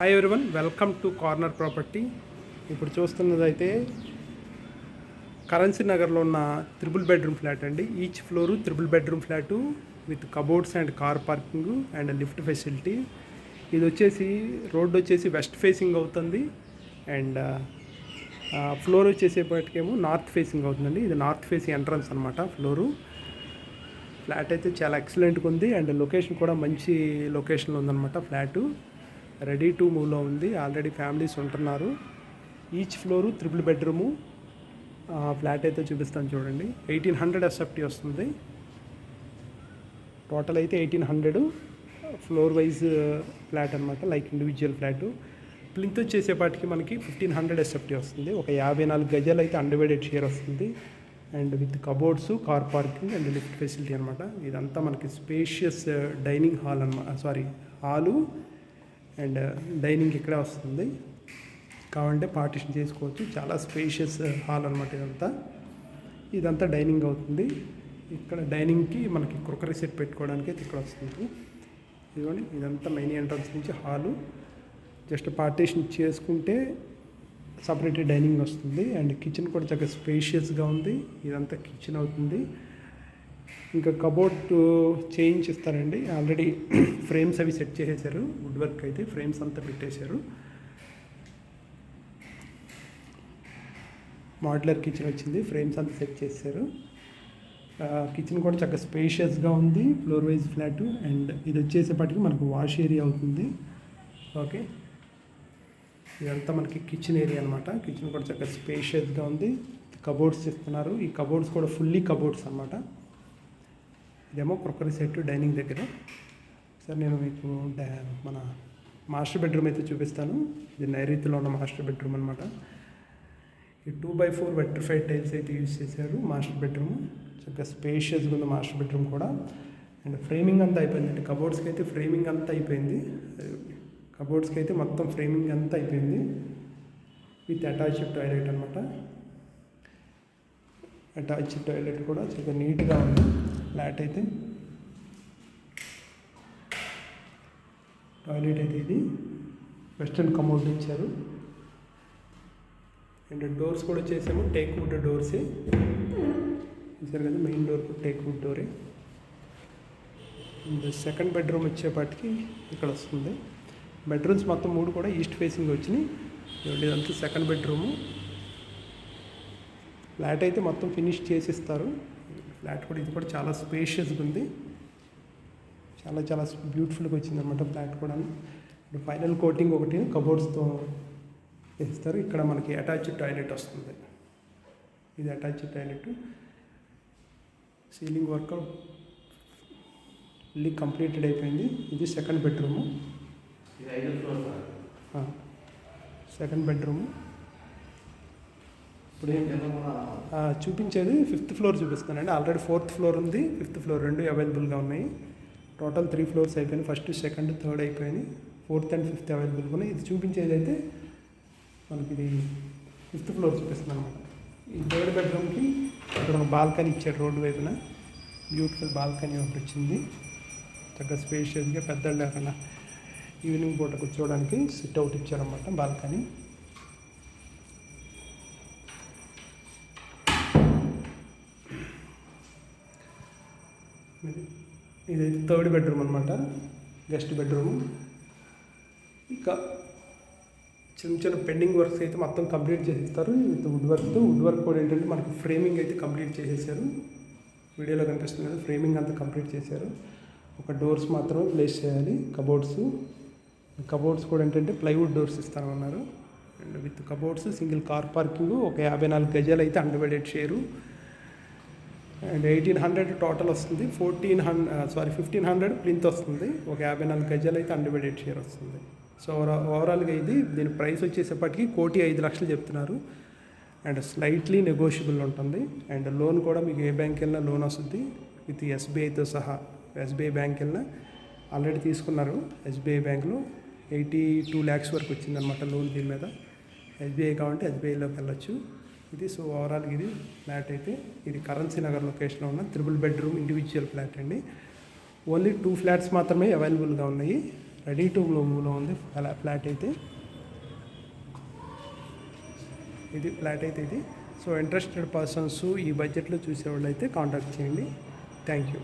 Hi everyone, welcome to corner property. ఇప్పుడు చూస్తున్నదైతే currency నగర్లో ఉన్న త్రిబుల్ బెడ్రూమ్ ఫ్లాట్ అండి. Each floor triple bedroom flat with cupboards and car parking and lift facility. ఇది వచ్చేసి road వచ్చేసి west facing అవుతుంది and floor వచ్చేసేపటికేమో north facing అవుతుందండి. ఇది నార్త్ ఫేసింగ్ ఎంట్రన్స్ అనమాట. ఫ్లాట్ అయితే చాలా ఎక్సలెంట్గా ఉంది అండ్ లొకేషన్ కూడా మంచి లొకేషన్లో ఉందన్నమాట. ఫ్లాటు రెడీ టు మూవ్లో ఉంది. ఆల్రెడీ ఫ్యామిలీస్ ఉంటున్నారు. Each floor triple bedroom. Flat అయితే చూపిస్తాను చూడండి. 1800 ఎస్ఎఫ్టీ వస్తుంది. టోటల్ అయితే 1800 ఫ్లోర్ వైజ్ ఫ్లాట్ అనమాట, లైక్ ఇండివిజువల్ ఫ్లాటు. ప్లింత్ వచ్చేసేపాటికి మనకి 1500 ఎస్ఎఫ్టీ వస్తుంది. ఒక 54 గజాలు అయితే అన్డివైడెడ్ షేర్ వస్తుంది and with cupboards, car parking and lift facility అనమాట. ఇదంతా మనకి స్పేషియస్ డైనింగ్ హాల్ అనమాట. హాలు అండ్ డైనింగ్ ఇక్కడే వస్తుంది. కావాలంటే పార్టిషన్ చేసుకోవచ్చు. చాలా స్పేషియస్ హాల్ అనమాట. ఇదంతా డైనింగ్ అవుతుంది. ఇక్కడ డైనింగ్కి మనకి క్రొకరీ సెట్ పెట్టుకోవడానికి అయితే ఇక్కడ వస్తుంది. ఇదిగోండి, ఇదంతా మెయిన్ ఎంట్రన్స్ నుంచి హాలు. జస్ట్ పార్టిషన్ చేసుకుంటే సపరేట్ డైనింగ్ వస్తుంది అండ్ కిచెన్ కూడా చాలా స్పేషియస్గా ఉంది. ఇదంతా కిచెన్ అవుతుంది. ఇంకా కబోర్డ్ చేయించిస్తారండి. ఆల్రెడీ ఫ్రేమ్స్ అవి సెట్ చేసేసారు. వుడ్ వర్క్ అయితే ఫ్రేమ్స్ అంతా పెట్టేశారు. మాడ్యులర్ కిచెన్ వచ్చింది. ఫ్రేమ్స్ అంతా సెట్ చేశారు. కిచెన్ కూడా చక్కగా స్పేషియస్గా ఉంది. ఫ్లోర్ వైజ్ ఫ్లాట్ అండ్ ఇది వచ్చేసేపటికి మనకు వాష్ ఏరియా అవుతుంది. ఓకే, ఇదంతా మనకి కిచెన్ ఏరియా అనమాట. కిచెన్ కూడా చక్కగా స్పేషియస్గా ఉంది. కబోర్డ్స్ ఇస్తున్నారు. ఈ కబోర్డ్స్ కూడా ఫుల్లీ కబోర్డ్స్ అనమాట. ఇదేమో క్రొకరీ సెట్ డైనింగ్ దగ్గర. సార్ నేను మీకు మన మాస్టర్ బెడ్రూమ్ అయితే చూపిస్తాను. ఇది నైరుతిలో ఉన్న మాస్టర్ బెడ్రూమ్ అనమాట. ఈ 2x4 వెట్రిఫైడ్ టైల్స్ అయితే యూజ్ చేశారు. మాస్టర్ బెడ్రూమ్ చక్కగా స్పేషియస్గా ఉంది. మాస్టర్ బెడ్రూమ్ కూడా అండ్ ఫ్రేమింగ్ అంతా అయిపోయిందండి. కబోర్డ్స్కి అయితే ఫ్రేమింగ్ అంతా అయిపోయింది. కబోర్డ్స్కి అయితే మొత్తం ఫ్రేమింగ్ అంతా అయిపోయింది విత్ అటాచ్డ్ టాయిలెట్ అనమాట. అటాచ్డ్ టాయిలెట్ కూడా చాలా నీట్గా ఉంది. ఫ్లాట్ అయితే టాయిలెట్ అయితే ఇది వెస్ట్రన్ కమోడ్ ఇచ్చారు అండ్ డోర్స్ కూడా చేసాము టేక్ వుడ్ డోర్సే చూసారు కదా. మెయిన్ డోర్ టేక్ వుడ్ డోరే. అండ్ సెకండ్ బెడ్రూమ్ వచ్చేపాటికి ఇక్కడ వస్తుంది. బెడ్రూమ్స్ మొత్తం 3 కూడా ఈస్ట్ ఫేసింగ్ వచ్చినాయి. ఇదంతా సెకండ్ బెడ్రూము. ఫ్లాట్ అయితే మొత్తం ఫినిష్ చేసిస్తారు. ఫ్లాట్ కూడా ఇది కూడా చాలా స్పేషియస్గా ఉంది. చాలా చాలా బ్యూటిఫుల్గా వచ్చింది అనమాట ఫ్లాట్ కూడా. ఫైనల్ కోటింగ్ ఒకటి కబోర్డ్స్తో వేస్తారు. ఇక్కడ మనకి అటాచ్డ్ టాయిలెట్ వస్తుంది. ఇది attached toilet. Ceiling work fully completed అయిపోయింది. ఇది సెకండ్ బెడ్రూము. Second bedroom. ఇప్పుడు చూపించేది 5th ఫ్లోర్ చూపిస్తానండి. ఆల్రెడీ 4th ఫ్లోర్ ఉంది, 5th ఫ్లోర్ 2 అవైలబుల్గా ఉన్నాయి. టోటల్ 3 ఫ్లోర్స్ అయిపోయినాయి. ఫస్ట్, సెకండ్, థర్డ్ అయిపోయినాయి. 4th అండ్ 5th అవైలబుల్గా ఉన్నాయి. ఇది చూపించేది అయితే మనకి ఇది 5th ఫ్లోర్ చూపిస్తుంది అనమాట. ఈ థర్డ్ బెడ్రూమ్కి ఇక్కడ ఒక బాల్కనీ ఇచ్చాడు. రోడ్డు వైపున బ్యూటిఫుల్ బాల్కనీ ఒకటి వచ్చింది. చక్కగా స్పేషియస్గా పెద్ద లేకుండా ఈవినింగ్ పూట కూర్చోవడానికి సిట్ అవుట్ ఇచ్చారన్నమాట బాల్కనీ. ఇది థర్డ్ బెడ్రూమ్ అనమాట, గెస్ట్ బెడ్రూమ్. ఇంకా చిన్న పెండింగ్ వర్క్స్ అయితే మొత్తం కంప్లీట్ చేసేస్తారు విత్ వుడ్ వర్క్ కూడా ఏంటంటే మనకి ఫ్రేమింగ్ అయితే కంప్లీట్ చేసేసారు. వీడియోలో కనిపిస్తుంది కదా, ఫ్రేమింగ్ అంతా కంప్లీట్ చేశారు. ఒక డోర్స్ మాత్రమే ప్లేస్ చేయాలి. కబోర్డ్స్ కూడా ఏంటంటే ప్లైవుడ్ డోర్స్ ఇస్తామన్నారు and with cupboards, single car parking, ఒక 54 గజాలు అయితే అన్డివైడెడ్ షేరు అండ్ 1800 టోటల్ వస్తుంది. 1500 ప్లింత్ వస్తుంది. ఒక 54 గజాలు అయితే అన్డివైడెడ్ షేర్ వస్తుంది. సో ఓవరాల్గా దీని ప్రైస్ వచ్చేసేపటికి 1,05,00,000 చెప్తున్నారు అండ్ స్లైట్లీ నెగోషియబుల్ ఉంటుంది. అండ్ లోన్ కూడా మీకు ఏ బ్యాంక్ వెళ్ళినా లోన్ వస్తుంది విత్ ఎస్బీఐతో సహా. ఎస్బీఐ బ్యాంక్ వెళ్ళినా ఆల్రెడీ తీసుకున్నారు. ఎస్బీఐ బ్యాంక్లో 82 lakhs వరకు వచ్చిందనమాట లోన్. దీని మీద ఎస్బీఐ కావాలంటే ఎస్బీఐలోకి వెళ్ళొచ్చు. ఇది సో ఓవరాల్ ఇది ఫ్లాట్ అయితే ఇది కరెన్సీ నగర్ లొకేషన్లో ఉన్న త్రిబుల్ బెడ్రూమ్ ఇండివిజువల్ ఫ్లాట్ అండి. ఓన్లీ 2 ఫ్లాట్స్ మాత్రమే అవైలబుల్గా ఉన్నాయి. రెడీ టు మూవ్లో ఉంది ఫ్లాట్ అయితే. ఇది ఫ్లాట్ అయితే ఇది. సో ఇంట్రెస్టెడ్ పర్సన్స్ ఈ బడ్జెట్లో చూసేవాళ్ళు అయితే కాంటాక్ట్ చేయండి. Thank you.